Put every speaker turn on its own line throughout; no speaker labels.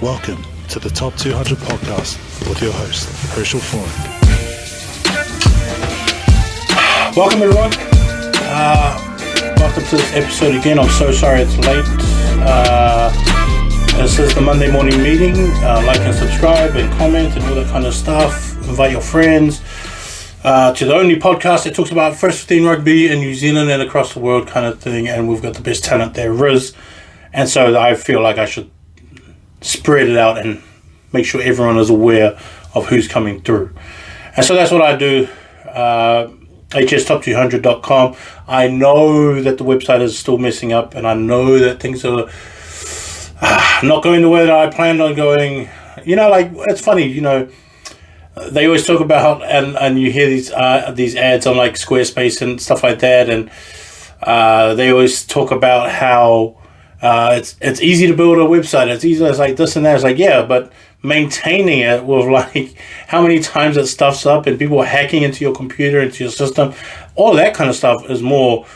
Welcome to the Top 200 Podcast with your host, Herschel Foreign.
Welcome everyone. Welcome to this episode again. I'm so sorry it's late. This is the Monday morning meeting. Like and subscribe and comment and all that kind of stuff. Invite your friends to the only podcast that talks about first 15 rugby in New Zealand and across the world kind of thing. And we've got the best talent there is. And so I feel like I should spread it out and make sure everyone is aware of who's coming through. And so that's what I do. HSTop200.com. I know that the website is still messing up, and I know that things are not going the way that I planned on going. You know, like, it's funny, you know, they always talk about, and you hear these ads on like Squarespace and stuff like that, and they always talk about how it's easy to build a website. It's easy. It's like this and that. It's like, yeah, but maintaining it with like how many times it stuffs up and people are hacking into your computer, into your system, all that kind of stuff is more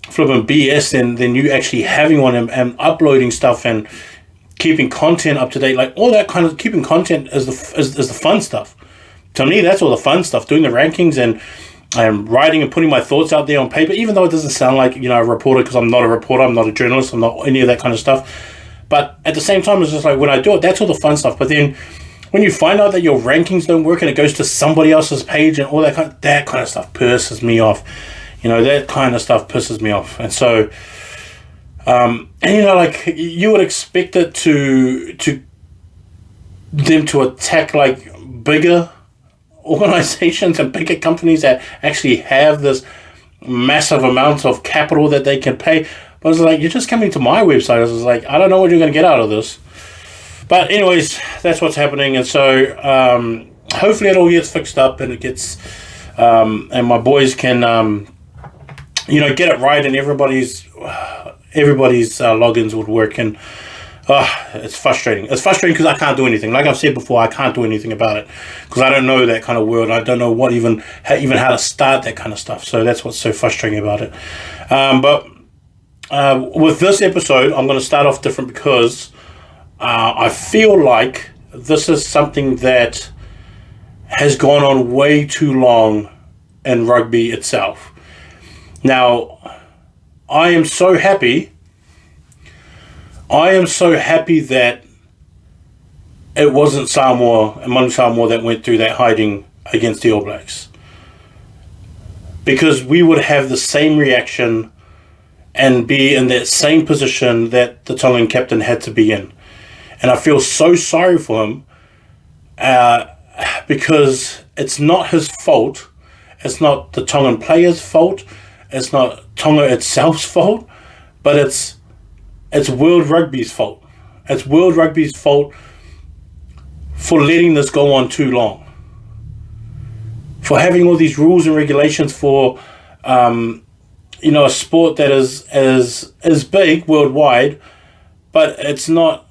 flipping BS than you actually having one and uploading stuff and keeping content up to date. Like all that kind of keeping content is the fun stuff. To me, that's all the fun stuff. Doing the rankings and writing and putting my thoughts out there on paper, even though it doesn't sound like, you know, a reporter, because I'm not a reporter, I'm not a journalist, I'm not any of that kind of stuff. But at the same time, it's just like when I do it, that's all the fun stuff. But then when you find out that your rankings don't work and it goes to somebody else's page and all that kind of stuff pisses me off. You know, that kind of stuff pisses me off. And so, and you know, like you would expect it to them to attack like bigger organizations and bigger companies that actually have this massive amount of capital that they can pay. But it's like, you're just coming to my website. It's like, I don't know what you're going to get out of this. But anyways, that's what's happening. And so hopefully it all gets fixed up and it gets, and my boys can, you know, get it right and everybody's logins would work. And it's frustrating. It's frustrating because I can't do anything. Like I've said before, I can't do anything about it because I don't know that kind of world. I don't know what even how to start that kind of stuff. So that's what's so frustrating about it. But with this episode, I'm going to start off different because I feel like this is something that has gone on way too long in rugby itself. Now, I am so happy that it wasn't Manu Samoa that went through that hiding against the All Blacks. Because we would have the same reaction and be in that same position that the Tongan captain had to be in. And I feel so sorry for him because it's not his fault. It's not the Tongan players' fault. It's not Tonga itself's fault. But it's World Rugby's fault. It's World Rugby's fault for letting this go on too long. For having all these rules and regulations for, you know, a sport that is big worldwide, but it's not,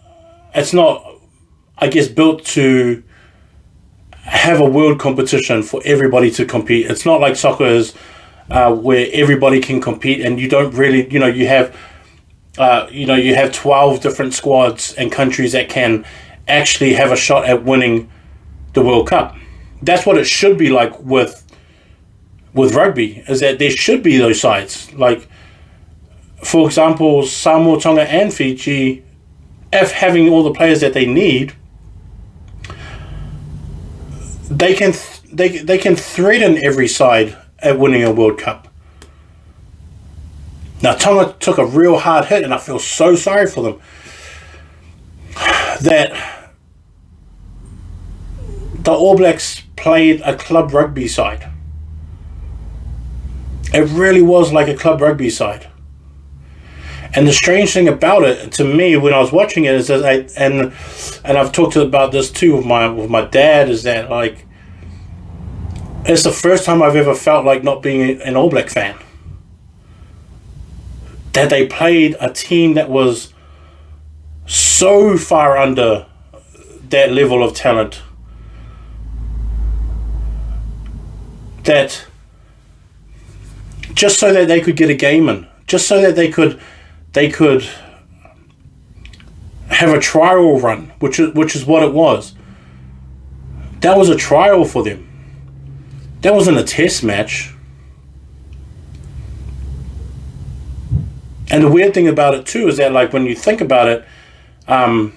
I guess, built to have a world competition for everybody to compete. It's not like soccer is, where everybody can compete and you don't really, you know, you have 12 different squads and countries that can actually have a shot at winning the World Cup. That's what it should be like with rugby, is that there should be those sides. Like, for example, Samoa, Tonga and Fiji, if having all the players that they need, they can threaten every side at winning a World Cup. Now, Tonga took a real hard hit, and I feel so sorry for them that the All Blacks played a club rugby side. It really was like a club rugby side. And the strange thing about it, to me, when I was watching it, is that and I've talked about this too with my dad, is that like it's the first time I've ever felt like not being an All Black fan. That they played a team that was so far under that level of talent that just so that they could get a game in, just so that they could have a trial run, which is what it was. That was a trial for them. That wasn't a test match. And the weird thing about it too is that, like, when you think about it, and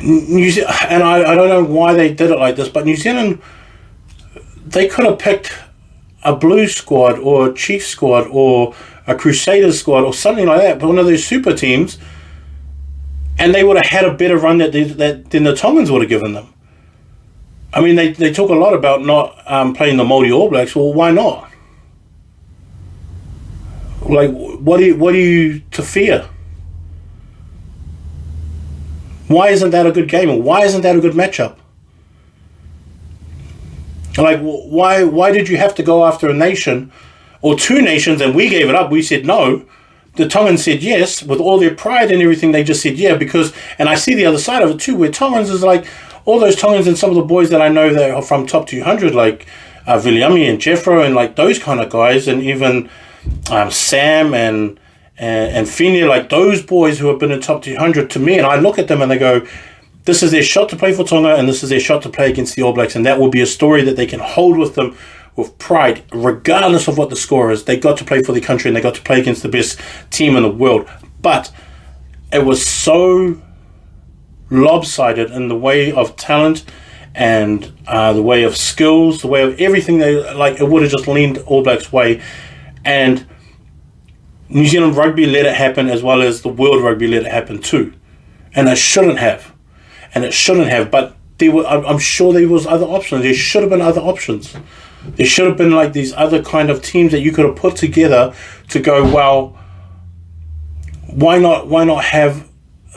I don't know why they did it like this, but New Zealand, they could have picked a Blue squad or a Chief squad or a Crusaders squad or something like that, but one of those super teams, and they would have had a better run than the Tongans would have given them. I mean, they talk a lot about not playing the Māori All Blacks. Well, why not? Like, what are you to fear? Why isn't that a good game? Or why isn't that a good matchup? Like, why did you have to go after a nation or two nations and we gave it up? We said no. The Tongans said yes with all their pride and everything. They just said yeah because, and I see the other side of it too, where Tongans is like all those Tongans and some of the boys that I know that are from top 200, like Viliami and Jeffro and like those kind of guys, and even Sam and Fini, like those boys who have been in top 200 to me, and I look at them and they go, this is their shot to play for Tonga and this is their shot to play against the All Blacks, and that will be a story that they can hold with them with pride, regardless of what the score is. They got to play for their country and they got to play against the best team in the world. But it was so lopsided in the way of talent and the way of skills, the way of everything. It would have just leaned All Blacks' way. And New Zealand rugby let it happen, as well as the world rugby let it happen too. And it shouldn't have. But I'm sure there was other options. There should have been other options. There should have been like these other kind of teams that you could have put together to go, well, why not have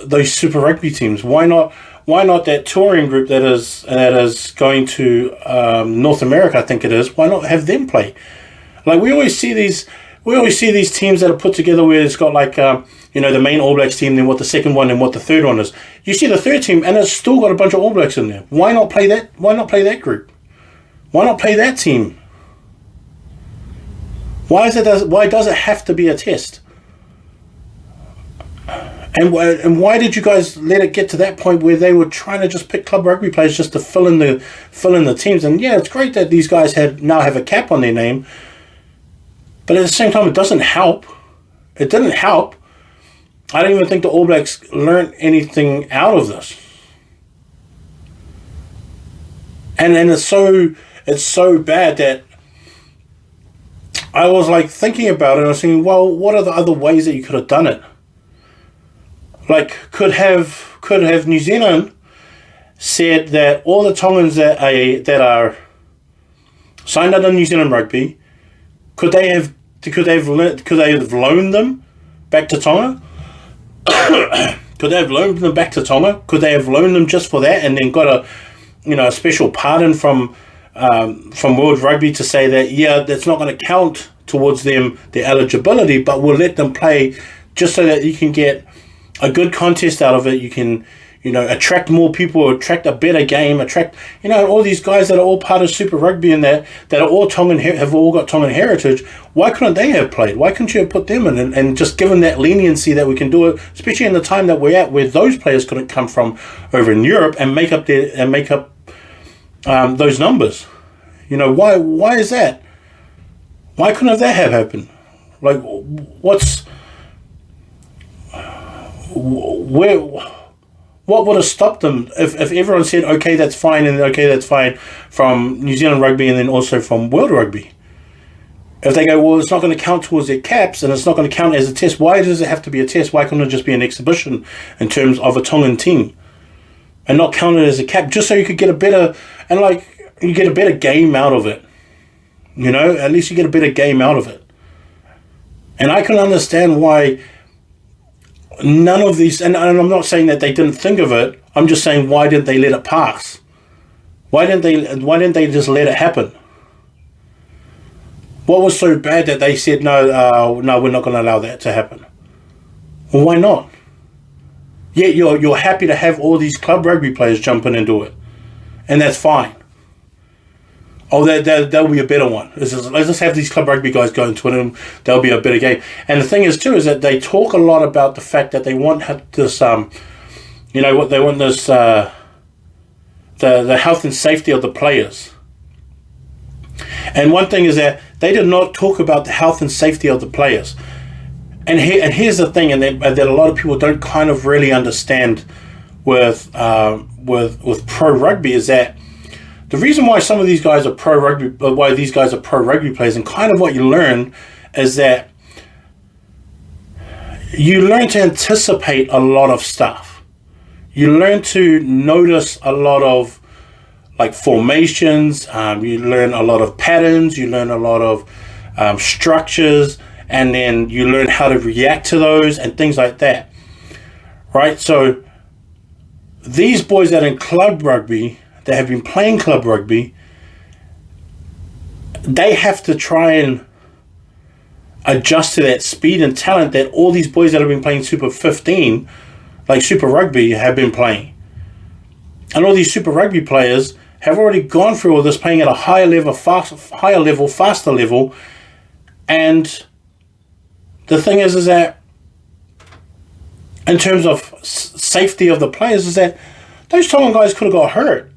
those Super Rugby teams? Why not that touring group that is going to North America, I think it is. Why not have them play? Like we always see these teams that are put together where it's got like the main All Blacks team, then what the second one and what the third one is. You see the third team and it's still got a bunch of All Blacks in there. Why not play that? Why not play that group? Why not play that team? Why does it have to be a test? And why did you guys let it get to that point where they were trying to just pick club rugby players just to fill in the teams? And yeah, it's great that these guys now have a cap on their name, but at the same time, it doesn't help. It didn't help. I don't even think the All Blacks learned anything out of this. And it's so bad that I was like thinking about it. And I was thinking, well, what are the other ways that you could have done it? Like, could have New Zealand said that all the Tongans that are signed under New Zealand rugby, could they have loaned them back to Tonga? Could they have loaned them back to Tonga? Could they have loaned them just for that and then got a special pardon from World Rugby to say that, yeah, that's not going to count towards their eligibility, but we'll let them play just so that you can get a good contest out of it. You can, attract more people, attract a better game, attract, all these guys that are all part of Super Rugby and that are all Tongan, have all got Tongan heritage. Why couldn't they have played? Why couldn't you have put them in and just given that leniency that we can do it, especially in the time that we're at, where those players couldn't come from over in Europe and make up those numbers? Why is that? Why couldn't that have happened? Like, what would have stopped them if everyone said, okay, that's fine, and okay, that's fine from New Zealand rugby and then also from World Rugby? If they go, well, it's not going to count towards their caps and it's not going to count as a test, why does it have to be a test? Why couldn't it just be an exhibition in terms of a Tongan team and not count it as a cap, just so you could get a better, and like, you get a better game out of it? At least you get a better game out of it. And I can understand why none of these, and I'm not saying that they didn't think of it, I'm just saying, why didn't they let it pass? Why didn't they just let it happen? What was so bad that they said, no, we're not going to allow that to happen? Well, why not? Yet you're happy to have all these club rugby players jumping into it, and that's fine. Oh, there'll be a better one. Let's just have these club rugby guys go into it, and there'll be a better game. And the thing is too is that they talk a lot about the fact that they want this, what they want this, the health and safety of the players. And one thing is that they did not talk about the health and safety of the players. And here's the thing, and that a lot of people don't kind of really understand with pro rugby is that the reason why some of these guys are pro rugby players, and kind of what you learn is that you learn to anticipate a lot of stuff. You learn to notice a lot of like formations. You learn a lot of patterns. You learn a lot of structures, and then you learn how to react to those and things like that. Right? So these boys that are in club rugby, that have been playing club rugby, they have to try and adjust to that speed and talent that all these boys that have been playing Super 15, like Super Rugby, have been playing. And all these Super Rugby players have already gone through all this, playing at a higher level, faster level. And the thing is that in terms of safety of the players, is that those Tongan guys could have got hurt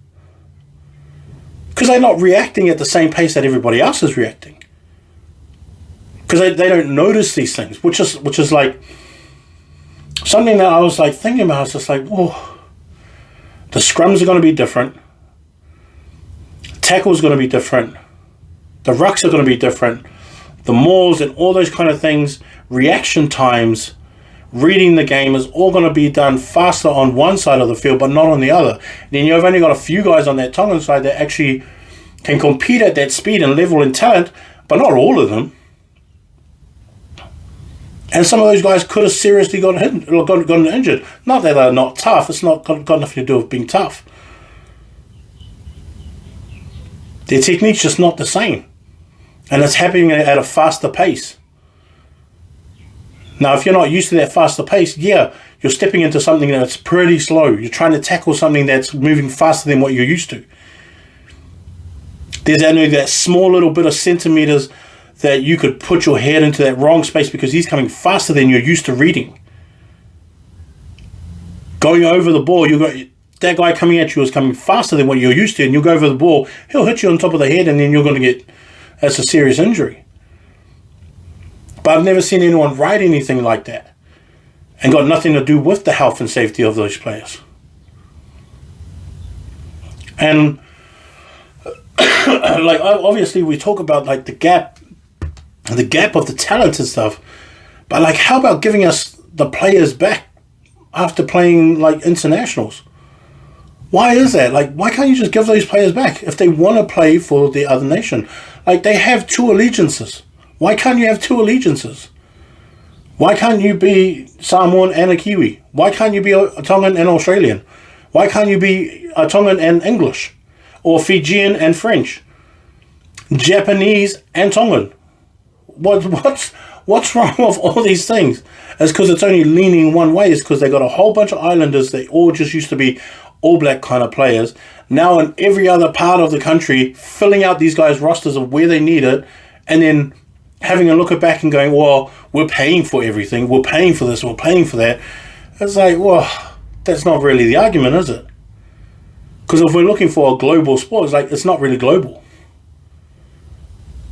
because they're not reacting at the same pace that everybody else is reacting. Because they don't notice these things, which is like something that I was like thinking about. I was just like, whoa, the scrums are going to be different. Tackles going to be different. The rucks are going to be different. The mauls and all those kind of things, reaction times, reading the game is all going to be done faster on one side of the field, but not on the other. Then you've only got a few guys on that Tongan side that actually can compete at that speed and level and talent, but not all of them. And some of those guys could have seriously gotten injured. Not that they're not tough. It's not got nothing to do with being tough. Their technique's just not the same. And it's happening at a faster pace. Now, if you're not used to that faster pace, yeah, you're stepping into something that's pretty slow. You're trying to tackle something that's moving faster than what you're used to. There's only that small little bit of centimeters that you could put your head into that wrong space because he's coming faster than you're used to reading. Going over the ball, that guy coming at you is coming faster than what you're used to, and you'll go over the ball, he'll hit you on top of the head, and then you're going to that's a serious injury. But I've never seen anyone write anything like that and got nothing to do with the health and safety of those players. And like obviously we talk about like the gap of the talent and stuff, but like how about giving us the players back after playing like internationals? Why is that? Like, why can't you just give those players back if they want to play for the other nation? Like, they have two allegiances. Why can't you have two allegiances? Why can't you be Samoan and a Kiwi? Why can't you be a Tongan and Australian? Why can't you be a Tongan and English? Or Fijian and French? Japanese and Tongan? What's wrong with all these things? It's because it's only leaning one way. It's because they got a whole bunch of islanders that all just used to be all black kind of players. Now in every other part of the country, filling out these guys' rosters of where they need it, and then having a look at back and going, well, we're paying for everything. We're paying for this. We're paying for that. It's like, well, that's not really the argument, is it? Because if we're looking for a global sport, it's like, it's not really global.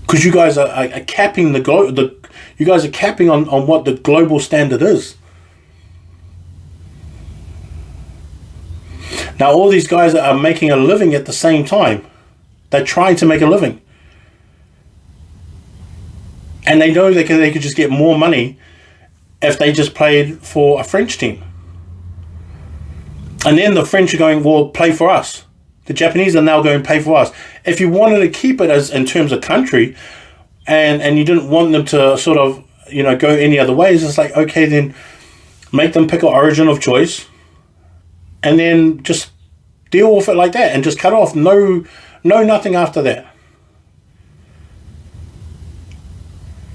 Because you guys are capping you guys are capping on what the global standard is. Now all these guys are making a living at the same time. They're trying to make a living. And they know they could just get more money if they just played for a French team. And then the French are going, well, play for us. The Japanese are now going to pay for us. If you wanted to keep it as in terms of country, and you didn't want them to sort of, go any other ways, it's like, okay, then make them pick an origin of choice, and then just deal with it like that, and just cut off. No, nothing after that.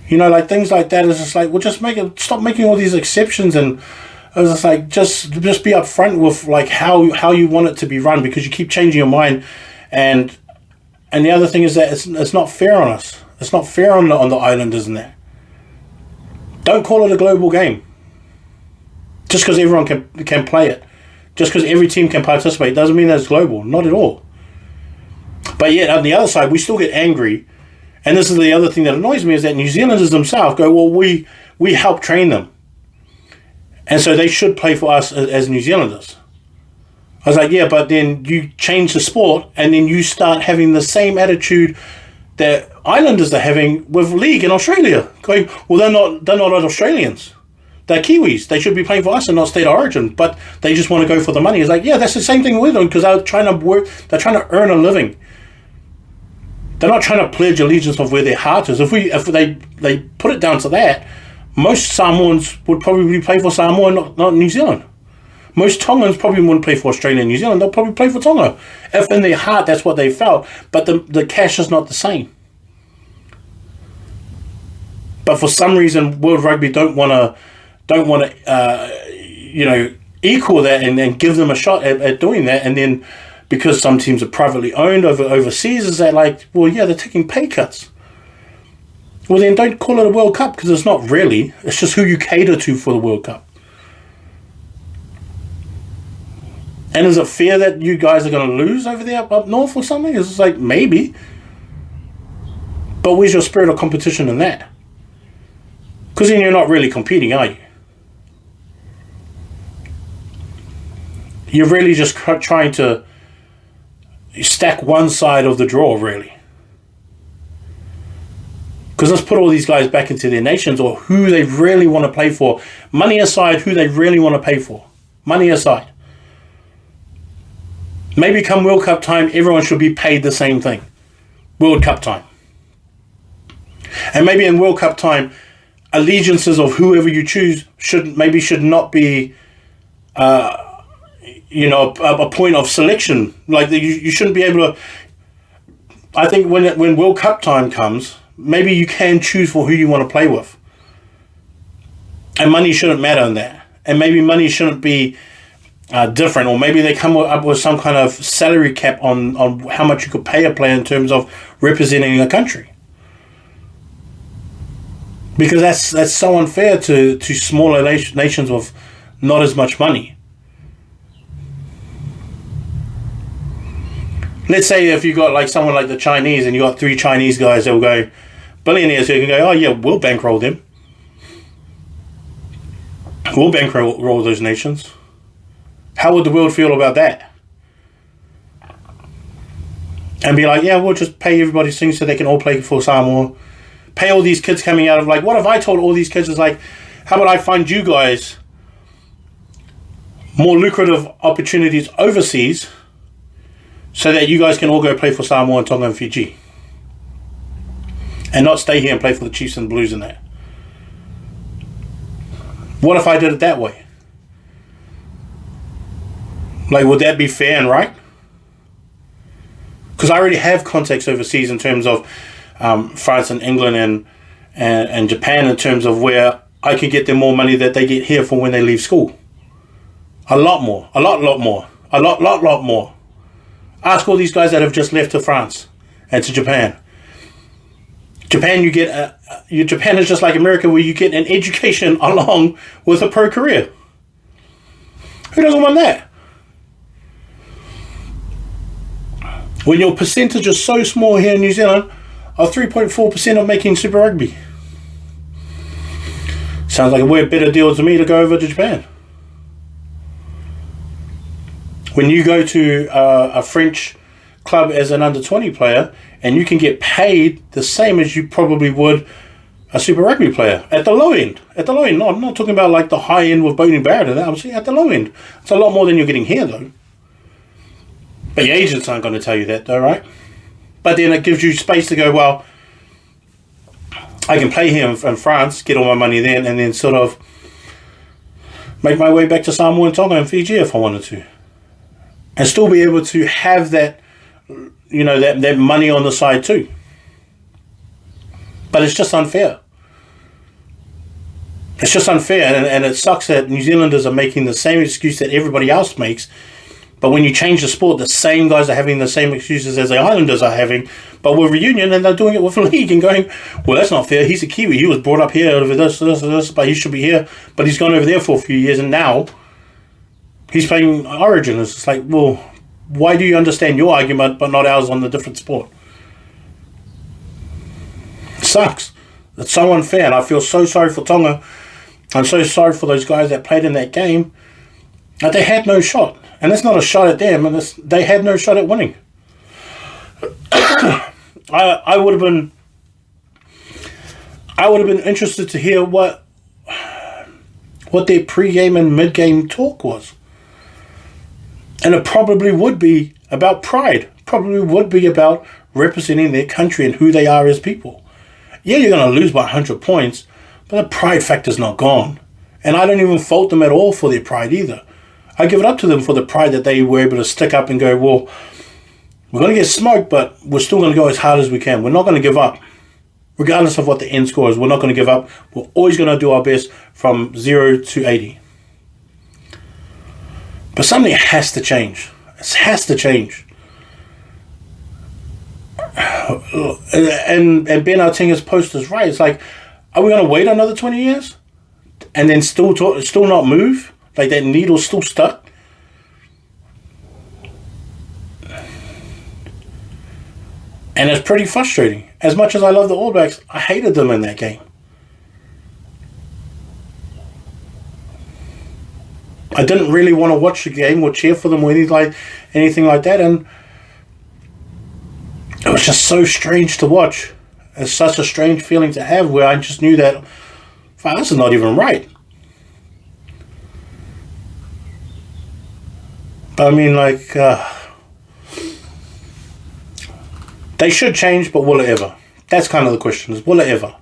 Like things like that is just like, well, just stop making all these exceptions, and it's just like, just be upfront with like how you want it to be run, because you keep changing your mind, and And the other thing is that it's not fair on us. It's not fair on the islanders and that. Don't call it a global game. Just because everyone can play it. Just because every team can participate doesn't mean that it's global. Not at all. But yet, on the other side, we still get angry. And this is the other thing that annoys me, is that New Zealanders themselves go, well, we help train them. And so they should play for us as New Zealanders. I was like, yeah, but then you change the sport and then you start having the same attitude that Islanders are having with league in Australia. Going, well, they're not Australians. They're Kiwis. They should be playing for us and not state of origin. But they just want to go for the money. It's like, yeah, that's the same thing we're doing, because they're trying to work. They're trying to earn a living. They're not trying to pledge allegiance of where their heart is. If they put it down to that, most Samoans would probably play for Samoa, not New Zealand. Most Tongans probably wouldn't play for Australia and New Zealand. They'll probably play for Tonga. If in their heart that's what they felt. But the cash is not the same. But for some reason, World Rugby don't want to equal that and give them a shot at doing that. And then because some teams are privately owned overseas, is that like, well, yeah, they're taking pay cuts. Well, then don't call it a World Cup, because it's not really. It's just who you cater to for the World Cup. And is it fair that you guys are going to lose over there up north or something? It's like, maybe. But where's your spirit of competition in that? Because then you're not really competing, are you? You're really just trying to stack one side of the draw, really. Because let's put all these guys back into their nations, or who they really want to play for. Money aside, who they really want to pay for. Money aside. Maybe come World Cup time, everyone should be paid the same thing. World Cup time. And maybe in World Cup time, allegiances of whoever you choose should not be a point of selection. Like you shouldn't be able to. I think when World Cup time comes, maybe you can choose for who you want to play with. And money shouldn't matter in that. And maybe money shouldn't be different, or maybe they come up with some kind of salary cap on how much you could pay a player in terms of representing a country. Because that's so unfair to smaller nations with not as much money. Let's say if you got like someone like the Chinese, and you got 3 Chinese guys that will go, billionaires who can go, oh yeah, we'll bankroll them. We'll bankroll those nations. How would the world feel about that? And be like, yeah, we'll just pay everybody's things so they can all play for Samoa. Pay all these kids coming out of, like, what if I told all these kids, is like, how about I find you guys more lucrative opportunities overseas so that you guys can all go play for Samoa and Tonga and Fiji, and not stay here and play for the Chiefs and Blues and that. What if I did it that way? Like, would that be fair and right? Because I already have contacts overseas in terms of France and England and Japan, in terms of where I can get them more money that they get here for when they leave school. A lot more. A lot more. A lot more. Ask all these guys that have just left to France and to Japan. Japan, Japan is just like America, where you get an education along with a pro career. Who doesn't want that? When your percentage is so small here in New Zealand of 3.4% of making Super Rugby. Sounds like a way better deal to me to go over to Japan. When you go to a French club as an under-20 player, and you can get paid the same as you probably would a Super Rugby player at the low end. At the low end. No, I'm not talking about like the high end with Beauden Barrett and that. I'm saying at the low end. It's a lot more than you're getting here, though. But your agents aren't going to tell you that, though, right? But then it gives you space to go, well, I can play here in France, get all my money then, and then sort of make my way back to Samoa and Tonga and Fiji if I wanted to. And still be able to have that, that money on the side too. But it's just unfair. It's just unfair, and it sucks that New Zealanders are making the same excuse that everybody else makes, But when you change the sport, the same guys are having the same excuses as the Islanders are having, but with reunion, and they're doing it with the league and going, well, that's not fair. He's a Kiwi. He was brought up here over this, but he should be here. But he's gone over there for a few years, and now he's playing Origin. It's just like, well, why do you understand your argument but not ours on the different sport? It sucks. It's so unfair, and I feel so sorry for Tonga. I'm so sorry for those guys that played in that game. That they had no shot. And it's not a shot at them, and they had no shot at winning. I would have been interested to hear what their pre-game and mid-game talk was. And it probably would be about pride. Probably would be about representing their country and who they are as people. Yeah, you're going to lose by 100 points, but the pride factor's not gone. And I don't even fault them at all for their pride either. I give it up to them for the pride that they were able to stick up and go, well, we're going to get smoked, but we're still going to go as hard as we can. We're not going to give up. Regardless of what the end score is, we're not going to give up. We're always going to do our best from 0 to 80. But something has to change. It has to change. And Ben Artinga's post is right. It's like, are we going to wait another 20 years? And then still not move? Like that needle's still stuck? And it's pretty frustrating. As much as I love the All Blacks, I hated them in that game. I didn't really want to watch the game or cheer for them or anything like that. And it was just so strange to watch. It's such a strange feeling to have where I just knew that, wow, this is not even right. But I mean, like, they should change, but will it ever? That's kind of the question, is will it ever?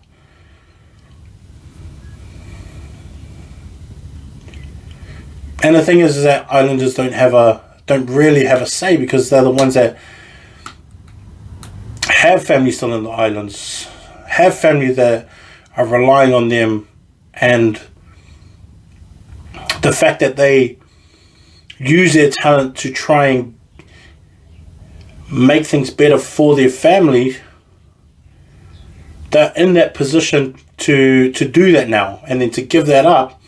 And the thing is that Islanders don't really have a say, because they're the ones that have family still in the islands, have family that are relying on them, and the fact that they use their talent to try and make things better for their family, they're in that position to do that now, and then to give that up.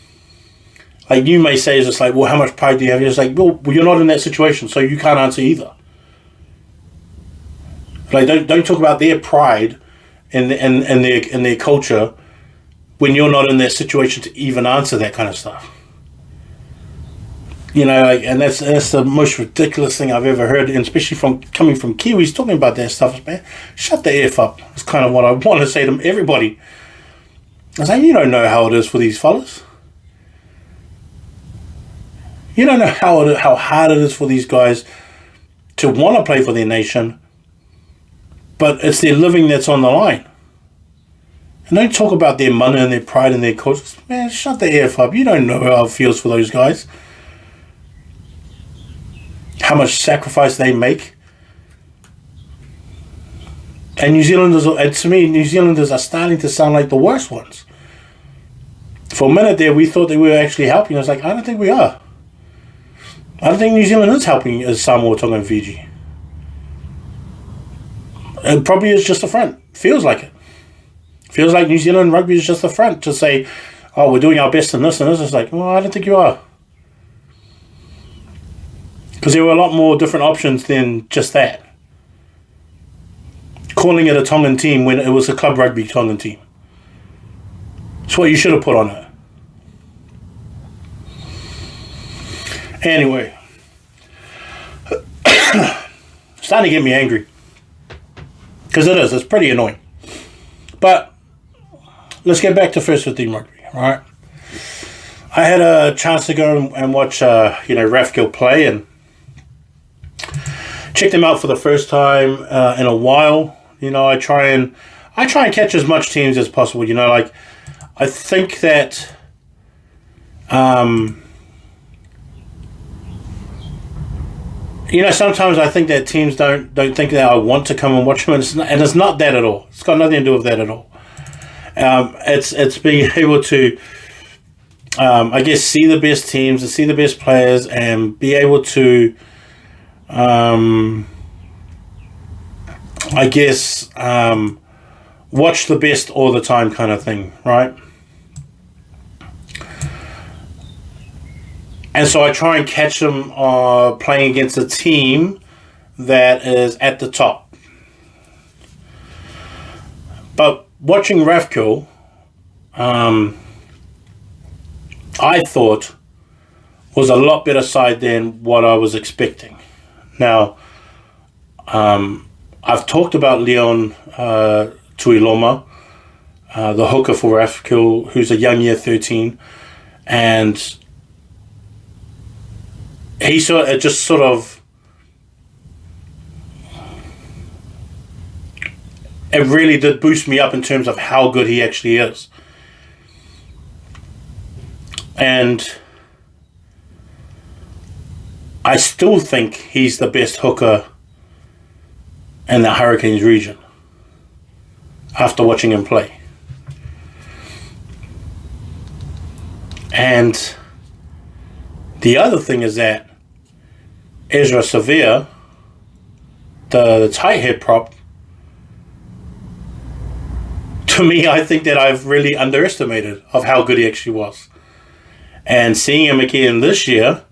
Like you may say, is just like, well, how much pride do you have? It's like, well, you're not in that situation, so you can't answer either. Like, don't talk about their pride and their culture when you're not in that situation to even answer that kind of stuff. You know, like, and that's the most ridiculous thing I've ever heard, and especially coming from Kiwis talking about that stuff. Man, shut the F up. It's kind of what I want to say to everybody. I say, you don't know how it is for these fellas. You don't know how hard it is for these guys to want to play for their nation, but it's their living that's on the line. And don't talk about their money and their pride and their culture. Man, shut the F up. You don't know how it feels for those guys. How much sacrifice they make. And New Zealanders, and to me, New Zealanders are starting to sound like the worst ones. For a minute there, we thought that we were actually helping. I was like, I don't think we are. I don't think New Zealand is helping Samoa, Tonga, and Fiji. It probably is just a front. Feels like it. Feels like New Zealand rugby is just a front to say, oh, we're doing our best in this and this. It's like, well, I don't think you are. Because there were a lot more different options than just that. Calling it a Tongan team when it was a club rugby Tongan team. It's what you should have put on it. Anyway. Starting to get me angry. Because it is. It's pretty annoying. But let's get back to First 15 rugby. Alright. I had a chance to go and watch Rathkeale play, and check them out for the first time in a while. You know, I try and catch as much teams as possible. You know, like, I think that sometimes I think that teams don't think that I want to come and watch them, and it's not that at all. It's got nothing to do with that at all. It's being able to I guess see the best teams and see the best players and be able to I guess, watch the best all the time kind of thing, right? And so I try and catch them playing against a team that is at the top. But watching Rathkeale, I thought was a lot better side than what I was expecting. Now, I've talked about Leon Tuiloma, the hooker for Rathkeale, who's a young year 13, and he sort of it really did boost me up in terms of how good he actually is. And I still think he's the best hooker in the Hurricanes region after watching him play. And the other thing is that Ezra Severe, the tight head prop, to me, I think that I've really underestimated of how good he actually was. And seeing him again this year,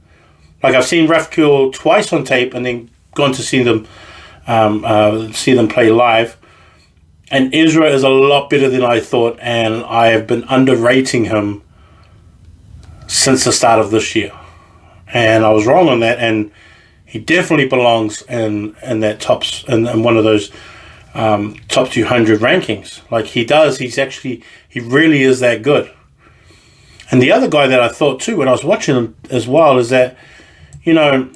like I've seen Rathkeale twice on tape and then gone to see them play live. And Ezra is a lot better than I thought, and I have been underrating him since the start of this year. And I was wrong on that, and he definitely belongs in that tops in one of those top 200 rankings. Like he does, he really is that good. And the other guy that I thought too when I was watching him as well is that, you know,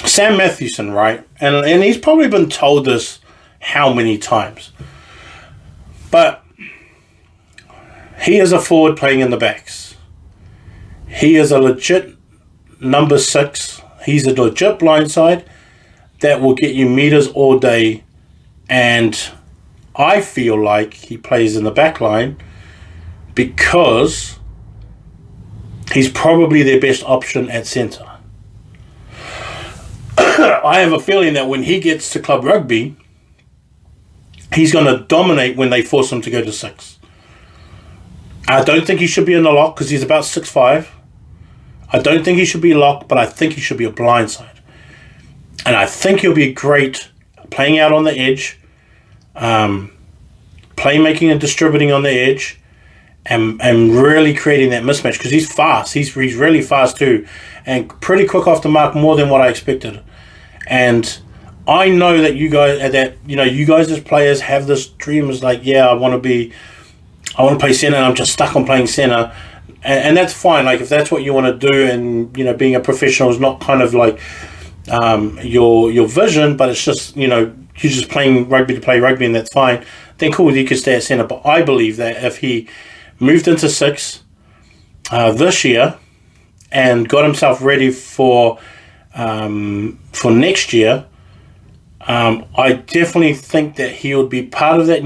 Sam Mathewson, right? And he's probably been told this how many times. But he is a forward playing in the backs. He is a legit number 6. He's a legit blindside that will get you meters all day. And I feel like he plays in the back line because he's probably their best option at centre. I have a feeling that when he gets to club rugby, he's going to dominate when they force him to go to 6. I don't think he should be in the lock because he's about 6'5". I don't think he should be locked, but I think he should be a blindside. And I think he'll be great playing out on the edge, playmaking and distributing on the edge, and really creating that mismatch because he's fast. He's really fast too, and pretty quick off the mark, more than what I expected. And I know that you guys as players have this dream is like, yeah, I want to play center, and I'm just stuck on playing center, and that's fine. Like if that's what you want to do, and you know, being a professional is not kind of like your vision, but it's just, you know, you're just playing rugby to play rugby, and that's fine. Then cool, you could stay at center. But I believe that if he moved into 6 this year and got himself ready for next year, I definitely think that he would be part of that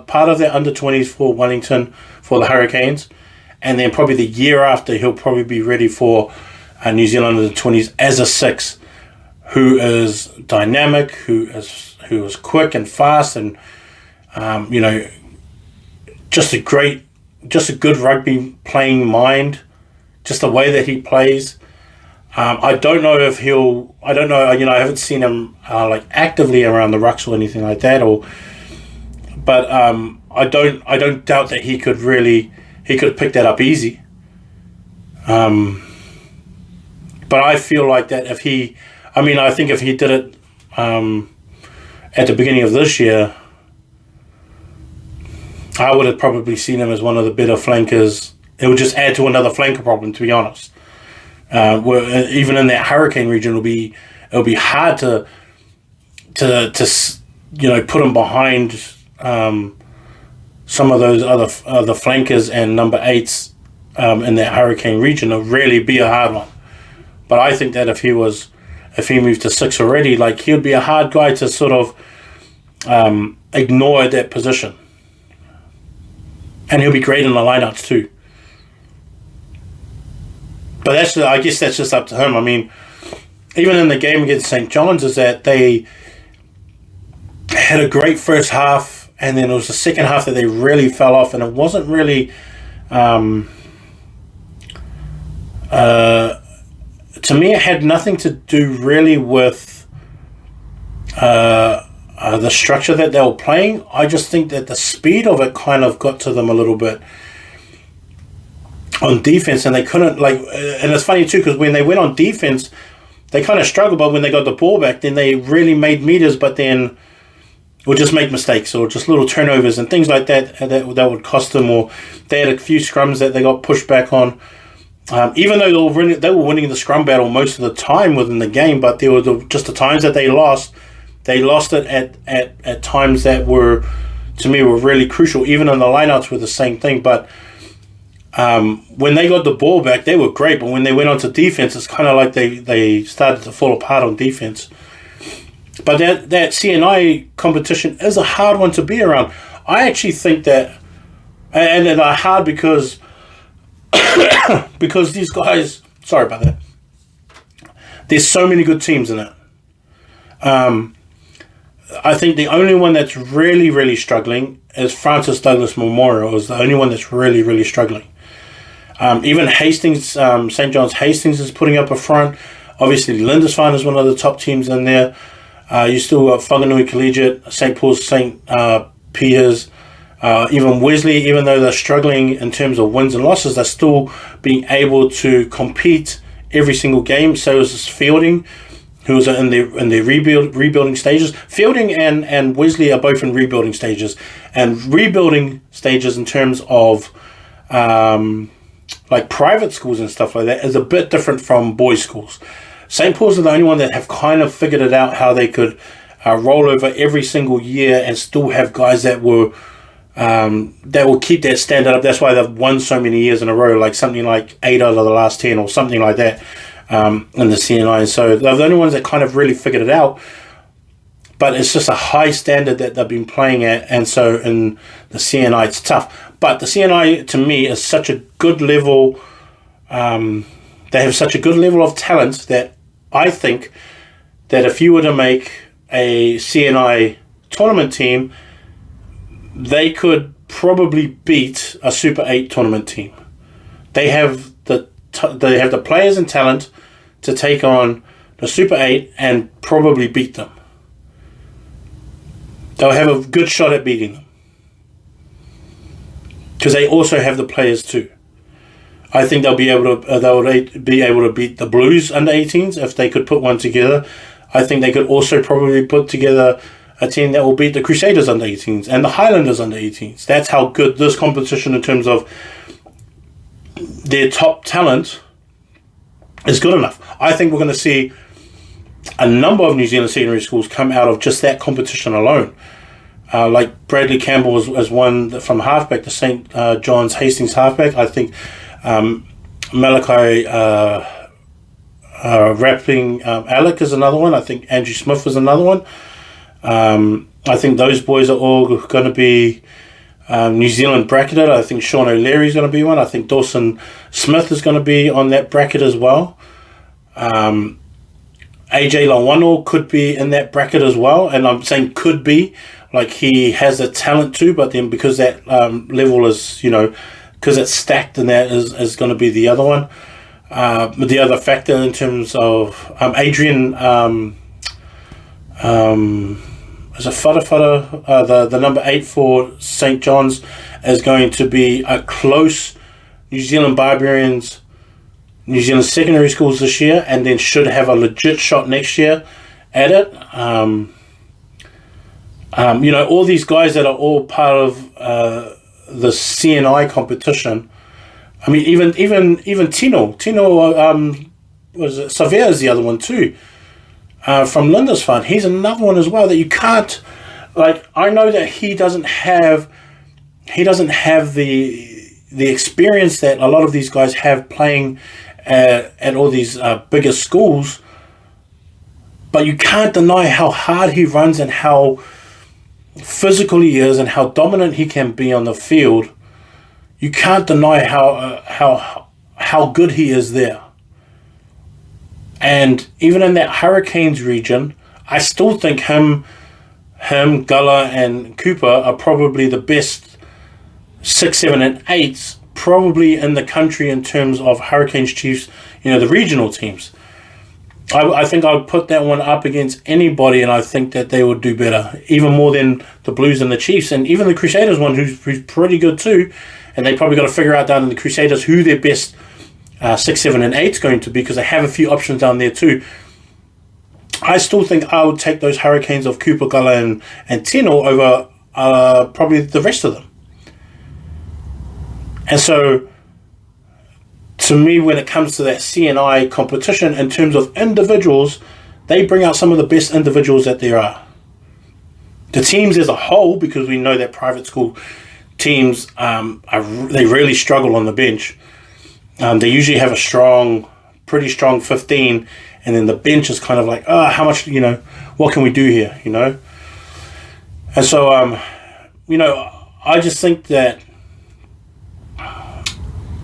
part of that under-20s for Wellington, for the Hurricanes, and then probably the year after he'll probably be ready for New Zealand under-20s as a 6, who is dynamic, who is quick and fast, and you know, just a good rugby playing mind, just the way that he plays. I don't know, you know, I haven't seen him like actively around the rucks or anything like that, but I don't doubt that he could pick that up easy. But I feel like that I think if he did it at the beginning of this year, I would have probably seen him as one of the better flankers. It would just add to another flanker problem, to be honest. Where even in that Hurricane region, it'll be hard to you know, put him behind some of those other flankers and number 8s in that Hurricane region. It'll really be a hard one. But I think that if he moved to 6 already, like, he would be a hard guy to sort of ignore that position. And he'll be great in the lineouts too. But I guess that's just up to him. I mean, even in the game against St. John's, is that they had a great first half, and then it was the second half that they really fell off, and it wasn't really to me, it had nothing to do really with the structure that they were playing. I just think that the speed of it kind of got to them a little bit on defense, and they couldn't, like, and it's funny too, because when they went on defense, they kind of struggled, but when they got the ball back, then they really made meters, but then would just make mistakes or just little turnovers and things like that would cost them, or they had a few scrums that they got pushed back on. Even though they were winning the scrum battle most of the time within the game, but there were just the times that they lost it at times that were, to me, were really crucial. Even in the lineouts were the same thing, but when they got the ball back, they were great, but when they went on to defense, it's kind of like they started to fall apart on defense. But that CNI competition is a hard one to be around. I actually think that, and they're hard because because these guys, sorry about that, there's so many good teams in it. I think the only one that's really, really struggling is Francis Douglas Memorial, is the only one that's really, really struggling. Even Hastings, St. John's Hastings is putting up a front. Obviously, Lindisfarne is one of the top teams in there. You still got Whanganui Collegiate, St. Paul's, St. Peter's, even Wesley, even though they're struggling in terms of wins and losses, they're still being able to compete every single game. So is this Fielding, who's in their rebuilding stages. Fielding and Wesley are both in rebuilding stages. And rebuilding stages in terms of like private schools and stuff like that is a bit different from boys' schools. St. Paul's are the only one that have kind of figured it out how they could roll over every single year and still have guys that will keep that standard up. That's why they've won so many years in a row, like something like 8 out of the last 10 or something like that in the CNI. So they're the only ones that kind of really figured it out. But it's just a high standard that they've been playing at, and so in the CNI it's tough. But the CNI, to me, is such a good level. They have such a good level of talent that I think that if you were to make a CNI tournament team, they could probably beat a Super 8 tournament team. They have the players and talent to take on the Super 8 and probably beat them. They'll have a good shot at beating them, because they also have the players too. I think they'll be able to beat the Blues under 18s if they could put one together. I think they could also probably put together a team that will beat the Crusaders under 18s and the Highlanders under 18s. That's how good this competition in terms of their top talent is good enough. I think we're going to see a number of New Zealand secondary schools come out of just that competition alone. Like Bradley Campbell is one from halfback, the St. John's Hastings halfback. I think Malachi Rapping Alec is another one. I think Andrew Smith is another one. I think those boys are all going to be New Zealand bracketed. I think Sean O'Leary is going to be one. I think Dawson Smith is going to be on that bracket as well. AJ Lawano could be in that bracket as well, and I'm saying could be, like he has the talent too, but then because that level is, because it's stacked, and that is going to be the other one. The other factor in terms of Adrian is a Fada, the number 8 for St. John's, is going to be a close New Zealand Barbarians, New Zealand secondary schools this year, and then should have a legit shot next year at it. All these guys that are all part of the CNI competition. I mean, even Tino was it Savea is the other one too, from Lindisfarne. He's another one as well that you can't, like, I know that he doesn't have the experience that a lot of these guys have playing at all these bigger schools, but you can't deny how hard he runs and how physical he is and how dominant he can be on the field. You can't deny how good he is there. And even in that Hurricanes region, I still think him, Gullah, and Cooper are probably the best 6, 7, and 8s probably in the country in terms of Hurricanes, Chiefs, the regional teams. I think I would put that one up against anybody, and I think that they would do better, even more than the Blues and the Chiefs, and even the Crusaders one, who's pretty good too. And they probably got to figure out down in the Crusaders who their best 6, 7, and 8 is going to be, because they have a few options down there too. I still think I would take those Hurricanes of Cooper, Gullah, and Tino over probably the rest of them. And so, to me, when it comes to that CNI competition, in terms of individuals, they bring out some of the best individuals that there are. The teams as a whole, because we know that private school teams, they really struggle on the bench. They usually have a pretty strong 15, and then the bench is kind of like, how much, what can we do here, And so, I just think that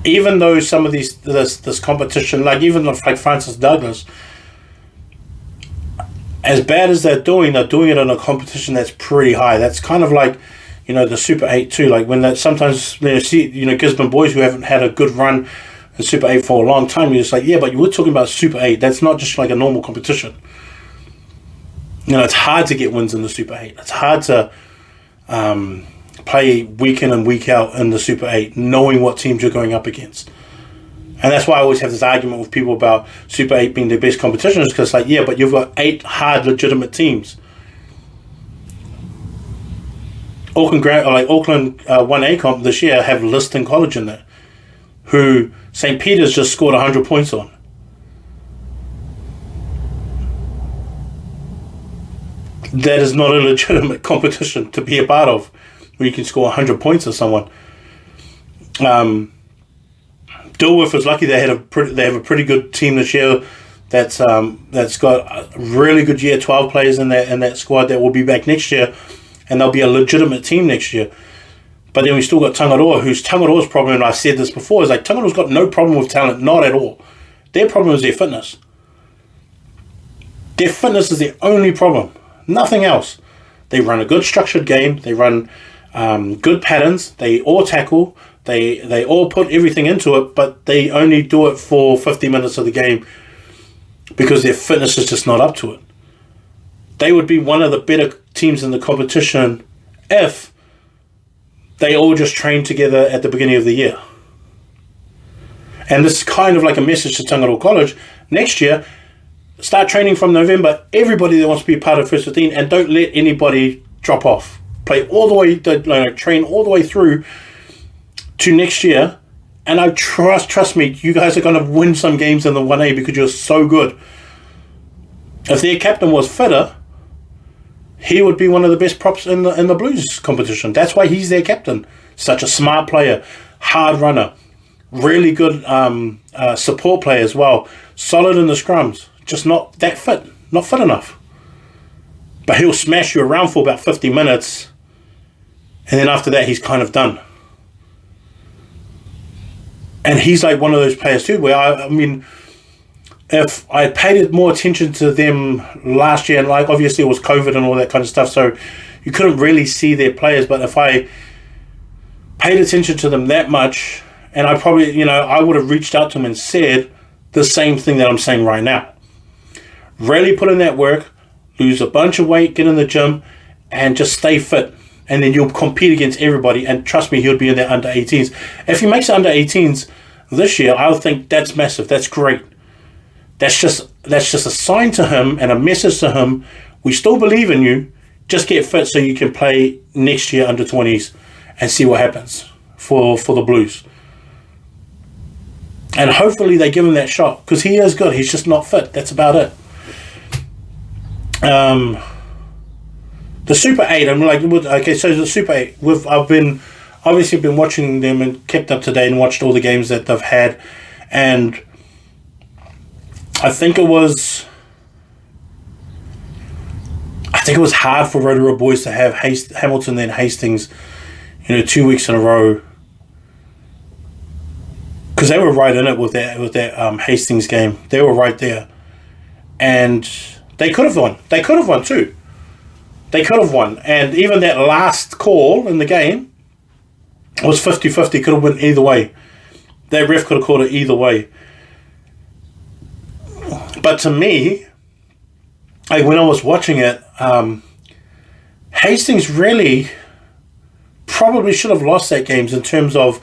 even though some of this competition, like even like Francis Douglas, as bad as they're doing it in a competition that's pretty high. That's kind of like, the Super 8 too. Like when that sometimes Gisborne boys who haven't had a good run in Super 8 for a long time, you're just like, yeah, but you were talking about Super 8. That's not just like a normal competition. It's hard to get wins in the Super 8. It's hard to play week in and week out in the Super 8, knowing what teams you're going up against. And that's why I always have this argument with people about Super 8 being the best competition, is because it's like, yeah, but you've got 8 hard, legitimate teams. Auckland 1A Comp this year have Wellington College in there, who St. Peter's just scored 100 points on. That is not a legitimate competition to be a part of, where you can score 100 points on someone. Dilworth was lucky they have a pretty good team this year. That's got a really good year 12 players in that squad that will be back next year, and they'll be a legitimate team next year. But then we still got Tonga-All, whose Tonga-All's problem, and I said this before, is like Tonga-All's got no problem with talent, not at all. Their problem is their fitness. Their fitness is their only problem, nothing else. They run a good structured game. They run good patterns. They all tackle. They all put everything into it, but they only do it for 50 minutes of the game because their fitness is just not up to it. They would be one of the better teams in the competition if they all just trained together at the beginning of the year. And this is kind of like a message to Tonga-All College. Next year, start training from November. Everybody that wants to be part of First 15, and don't let anybody drop off. Play all the way, train all the way through to next year. And I trust me, you guys are going to win some games in the 1A because you're so good. If their captain was fitter, he would be one of the best props in the Blues competition. That's why he's their captain. Such a smart player, hard runner, really good support player as well. Solid in the scrums, just not that fit, not fit enough. But he'll smash you around for about 50 minutes, and then after that, he's kind of done. And he's like one of those players too, where I mean, if I paid more attention to them last year, and like obviously it was COVID and all that kind of stuff, so you couldn't really see their players, but if I paid attention to them that much, and I probably, I would have reached out to them and said the same thing that I'm saying right now. Really put in that work, lose a bunch of weight, get in the gym, and just stay fit. And then you'll compete against everybody, and trust me, he'll be in the under 18s. If he makes the under 18s this year, I'll think that's massive. That's great. That's just a sign to him and a message to him. We still believe in you. Just get fit so you can play next year under 20s and see what happens for the Blues. And hopefully they give him that shot, because he is good. He's just not fit. That's about it. The Super 8, I'm like, okay, so the Super 8, I've been watching them and kept up to date and watched all the games that they've had, and I think it was hard for Rotorua boys to have Hamilton and Hastings, 2 weeks in a row, because they were right in it with that Hastings game. They were right there, and they could have won. They could have won too. They could have won. And even that last call in the game was 50-50. Could have went either way. That ref could have called it either way. But to me, when I was watching it, Hastings really probably should have lost that game in terms of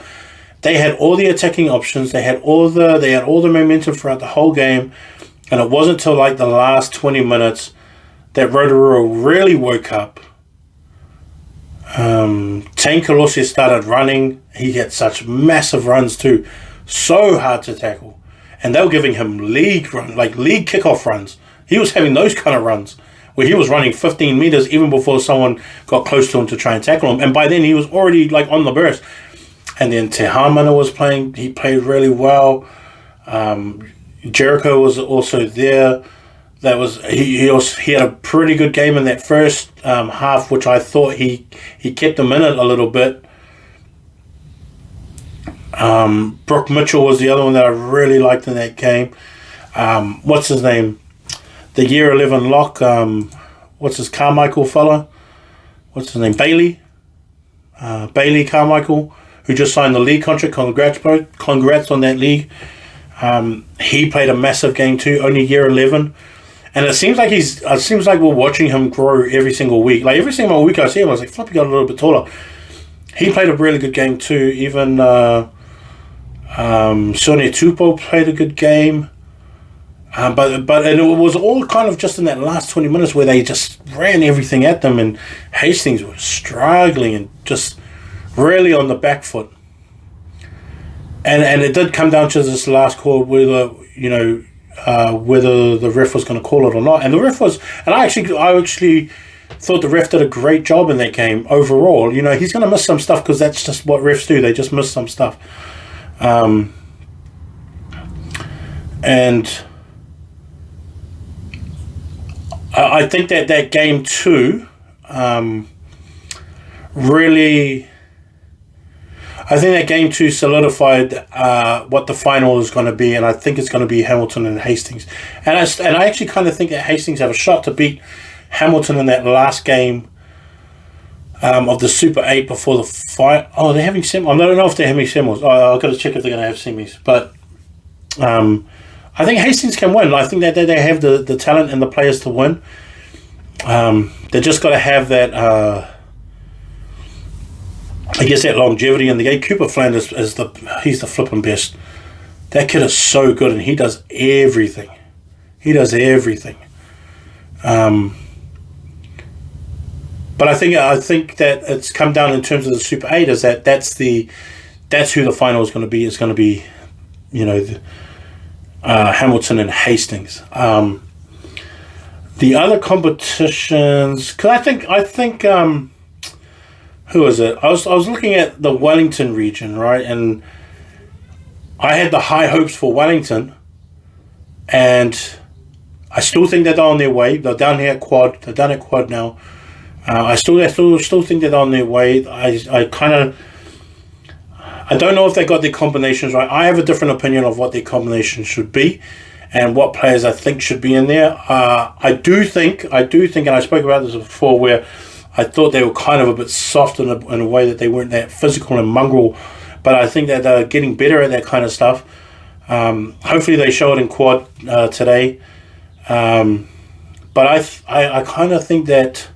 they had all the attacking options, they had all the momentum throughout the whole game, and it wasn't until like the last 20 minutes that Rotorua really woke up. Tainkalose started running. He had such massive runs too, so hard to tackle, and they were giving him league kickoff runs. He was having those kind of runs where he was running 15 meters even before someone got close to him to try and tackle him, and by then he was already like on the burst. And then Te Hamana was playing. He played really well. Jericho was also there. He had a pretty good game in that first half, which I thought he kept him in it a little bit. Brooke Mitchell was the other one that I really liked in that game. What's his name? The year 11 lock. What's his Carmichael fella? What's his name? Bailey Carmichael, who just signed the league contract. Congrats on that league. He played a massive game too, only year 11. And it seems like we're watching him grow every single week. Like every single week I see him, I was like, flip, he got a little bit taller. He played a really good game too. Even Sone Tupou played a good game. But it was all kind of just in that last 20 minutes where they just ran everything at them, and Hastings was struggling and just really on the back foot. And it did come down to this last call whether the ref was going to call it or not. And the ref was, and I actually thought the ref did a great job in that game overall. You know, he's going to miss some stuff because that's just what refs do. They just miss some stuff. And I think that game too, really, I think that game too solidified what the final is going to be, and I think it's going to be Hamilton and Hastings. And I actually kind of think that Hastings have a shot to beat Hamilton in that last game of the Super 8 before the fight. Oh, they're having semis. I don't know if they're having semis. I've got to check if they're going to have semis. But I think Hastings can win. I think that they have the talent and the players to win. They just got to have that, I guess, that longevity in the game. Cooper Flanders he's the flipping best. That kid is so good, and he does everything. He does everything. But I think that it's come down in terms of the Super 8 is that's who the final is going to be. It's going to be, Hamilton and Hastings. The other competitions, because I think who is it? I was looking at the Wellington region, right, and I had the high hopes for Wellington, and I still think that they're on their way. They're down here at Quad. They're down at Quad now. I still think that they're on their way. I don't know if they got their combinations right. I have a different opinion of what their combination should be and what players I think should be in there. I do think, and I spoke about this before, where I thought they were kind of a bit soft in a way that they weren't that physical and mongrel, but I think that they're getting better at that kind of stuff. Hopefully they show it in Quad today. But I kind of think that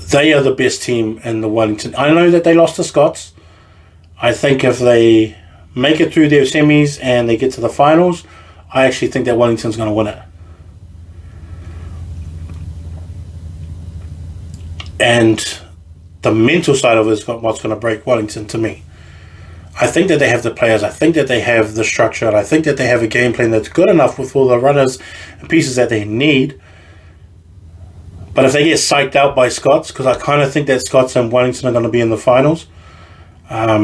they are the best team in the Wellington. I know that they lost to Scots. I think if they make it through their semis and they get to the finals, I actually think that Wellington's going to win it. And the mental side of it is what's going to break Wellington to me. I think that they have the players. I think that they have the structure. And I think that they have a game plan that's good enough with all the runners and pieces that they need. But if they get psyched out by Scots, because I kind of think that Scots and Wellington are going to be in the finals. I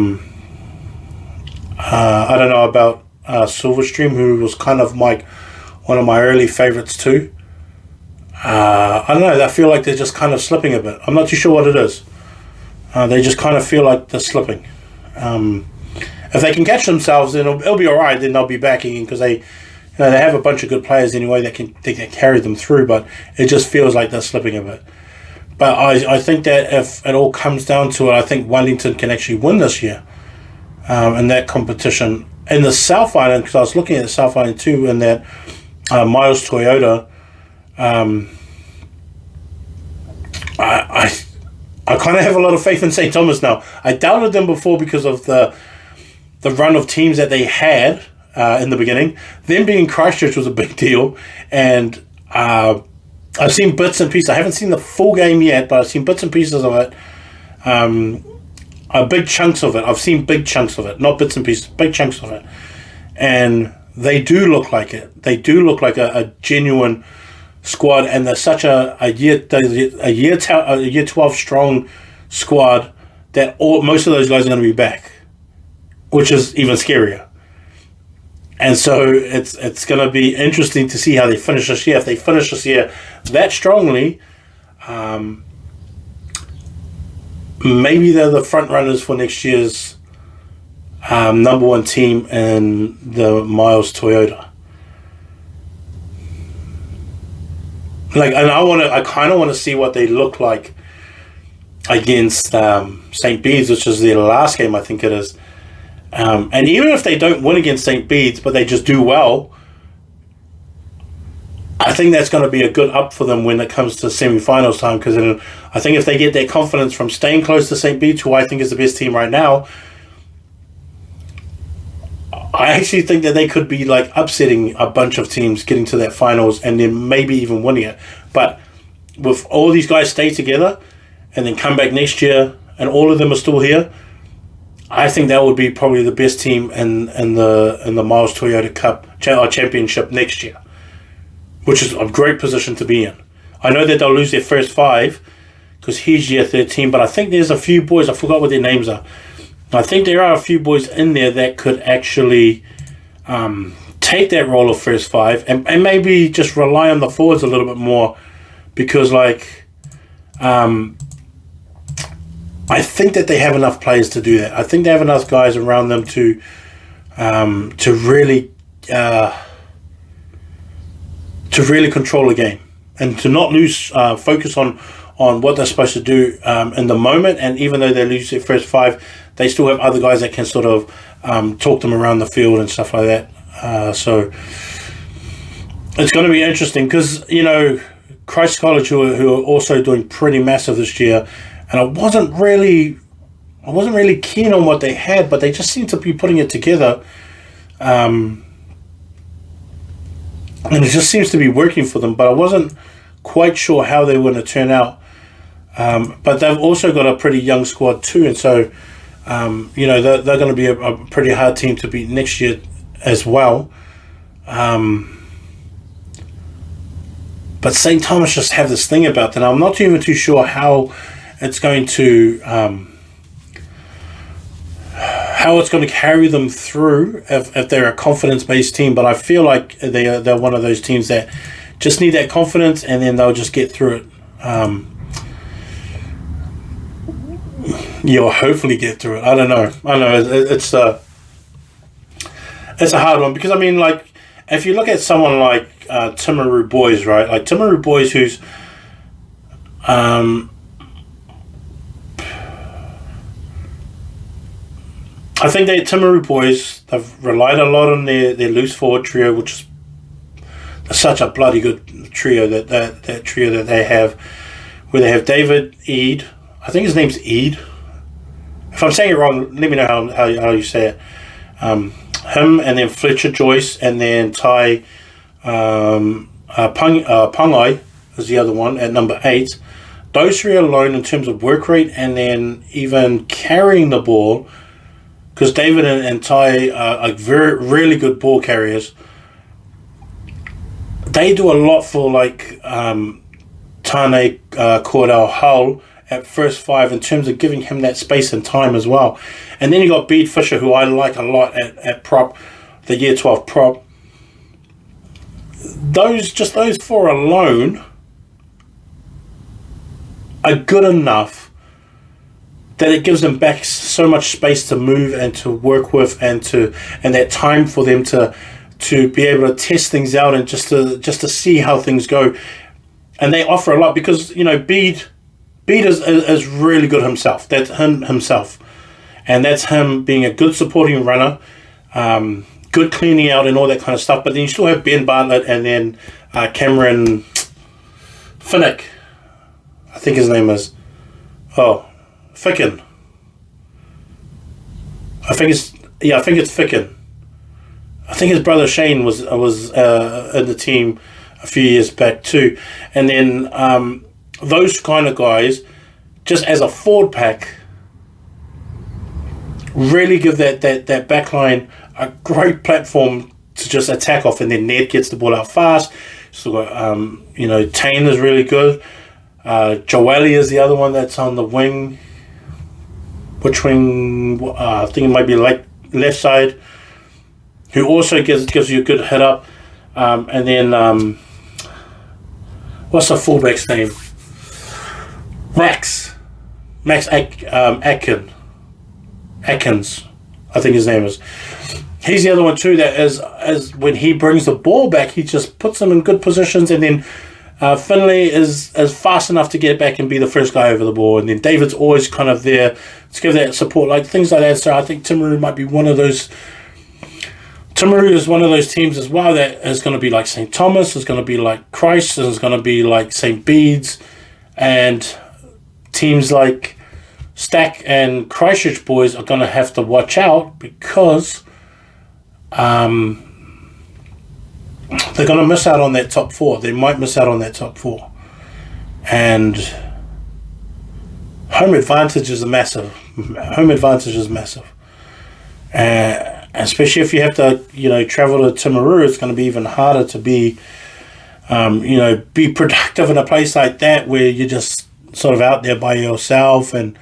don't know about Silverstream, who was kind of one of my early favourites too. I don't know. I feel like they're just kind of slipping a bit. I'm not too sure what it is. They just kind of feel like they're slipping. If they can catch themselves, then it'll be all right. Then they'll be back again because they You know, they have a bunch of good players anyway that can carry them through, but it just feels like they're slipping a bit. But I think that if it all comes down to it, I think Wellington can actually win this year in that competition. In the South Island, because I was looking at the South Island too, in that Miles Toyota, I kind of have a lot of faith in St. Thomas now. I doubted them before because of the run of teams that they had in the beginning. Them being Christchurch was a big deal, and I've seen bits and pieces. I haven't seen the full game yet, but I've seen bits and pieces of it. Big chunks of it. I've seen big chunks of it, not bits and pieces, big chunks of it. And they do look like it. They do look like a genuine squad, and they're such a year 12 strong squad that most of those guys are going to be back, which is even scarier. And so it's going to be interesting to see how they finish this year. If they finish this year that strongly, maybe they're the front runners for next year's number one team in the Miles Toyota. And I kind of want to see what they look like against St. Bede's, which is their last game, I think it is. And even if they don't win against St. Bede's, but they just do well, I think that's going to be a good up for them when it comes to semi-finals time, because I think if they get that confidence from staying close to St. Bede's, who I think is the best team right now, I actually think that they could be like upsetting a bunch of teams, getting to that finals, and then maybe even winning it. But with all these guys stay together and then come back next year and all of them are still here, I think that would be probably the best team in the Miles Toyota Cup championship next year, which is a great position to be in. I know that they'll lose their first 5 because he's year 13, but I think there's a few boys, I forgot what their names are. I think there are a few boys in there that could actually take that role of first 5 and maybe just rely on the forwards a little bit more, because I think that they have enough players to do that. I think they have enough guys around them to really control the game and to not lose focus on what they're supposed to do in the moment. And even though they lose their first 5, they still have other guys that can sort of talk them around the field and stuff like that. So it's going to be interesting because, you know, Christ College, who are also doing pretty massive this year, and I wasn't really keen on what they had, but they just seem to be putting it together. And it just seems to be working for them, but I wasn't quite sure how they were going to turn out. But they've also got a pretty young squad too, and so you know, they're going to be a pretty hard team to beat next year as well. But St. Thomas just have this thing about them. I'm not even too sure how it's going to carry them through if they're a confidence-based team. But I feel like they're one of those teams that just need that confidence, and then they'll just get through it. You'll hopefully get through it. I don't know. It's a hard one, because I mean, like, if you look at someone like Timaru Boys, right? Like Timaru Boys, who's I think Timaru Boys, they've relied a lot on their loose forward trio, which is such a bloody good trio that trio that they have, where they have David Eade. I think his name's Eade. If I'm saying it wrong, let me know how you say it. Him, and then Fletcher Joyce, and then Tai Pangai is the other one at number 8. Those 3 alone in terms of work rate, and then even carrying the ball, because David and Tai are really good ball carriers. They do a lot for like Tane Cordell Hull at first 5 in terms of giving him that space and time as well. And then you got Bede Fisher, who I like a lot at prop, the year 12 prop. Those 4 alone are good enough that it gives them back so much space to move and to work with, and that time for them to to be able to test things out and just to see how things go. And they offer a lot because, you know, Bede is really good himself. That's himself. And that's him being a good supporting runner, good cleaning out and all that kind of stuff. But then you still have Ben Bartlett and then Cameron Finnick, I think his name is. Oh, Ficken. I think it's Ficken. I think his brother Shane was in the team a few years back too. And then those kind of guys, just as a forward pack, really give that back line a great platform to just attack off. And then Ned gets the ball out fast. So got Tane is really good. Joeli is the other one that's on the wing. Which wing? I think it might be like left side. Who also gives you a good hit up. And then what's the fullback's name? Max Atkins, I think his name is. He's the other one too that as when he brings the ball back, he just puts them in good positions, and then Finlay is fast enough to get back and be the first guy over the ball, and then David's always kind of there to give that support, like things like that. So I think Timaru might be one of those. Timaru is one of those teams as well that is going to be like St. Thomas, is going to be like Christ, is going to be like St. Bede's, and teams like Stack and Christchurch boys are going to have to watch out because they're going to miss out on that top four. They might miss out on that top four. And home advantage is massive. Especially if you have to, travel to Timaru, it's going to be even harder to be productive in a place like that where you're just sort of out there by yourself and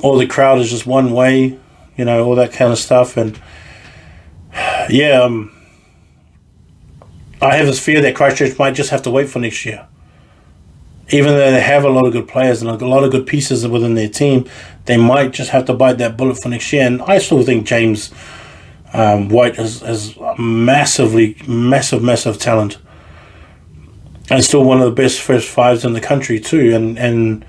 all the crowd is just one way, all that kind of stuff. And I have this fear that Christchurch might just have to wait for next year. Even though they have a lot of good players and a lot of good pieces within their team, they might just have to bite that bullet for next year. And I still think James White is massive talent. And still one of the best first fives in the country too. And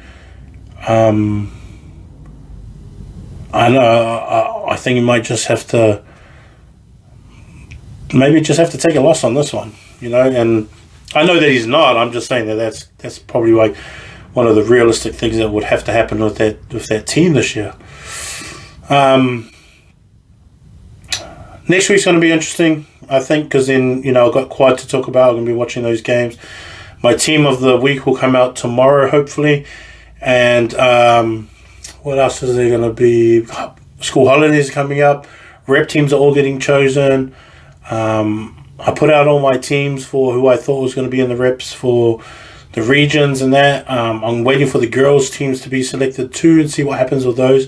I think you might just have to take a loss on this one, and I know that he's not. I'm just saying that's probably like one of the realistic things that would have to happen with that team this year. Next week's going to be interesting, I think, because then I've got quite to talk about. I'm going to be watching those games. My team of the week will come out tomorrow, hopefully, and what else is there going to be? School holidays are coming up. Rep teams are all getting chosen. I put out all my teams for who I thought was going to be in the reps for the regions and that. I'm waiting for the girls' teams to be selected too and see what happens with those.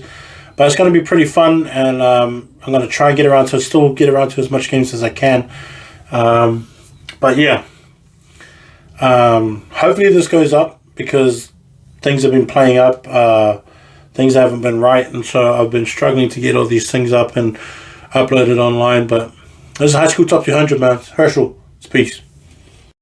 But it's going to be pretty fun, and I'm going to try and get around to as much games as I can. Hopefully this goes up because things have been playing up. Things haven't been right, and so I've been struggling to get all these things up and uploaded online. But this is High School Top 200, man. Herschel, it's peace.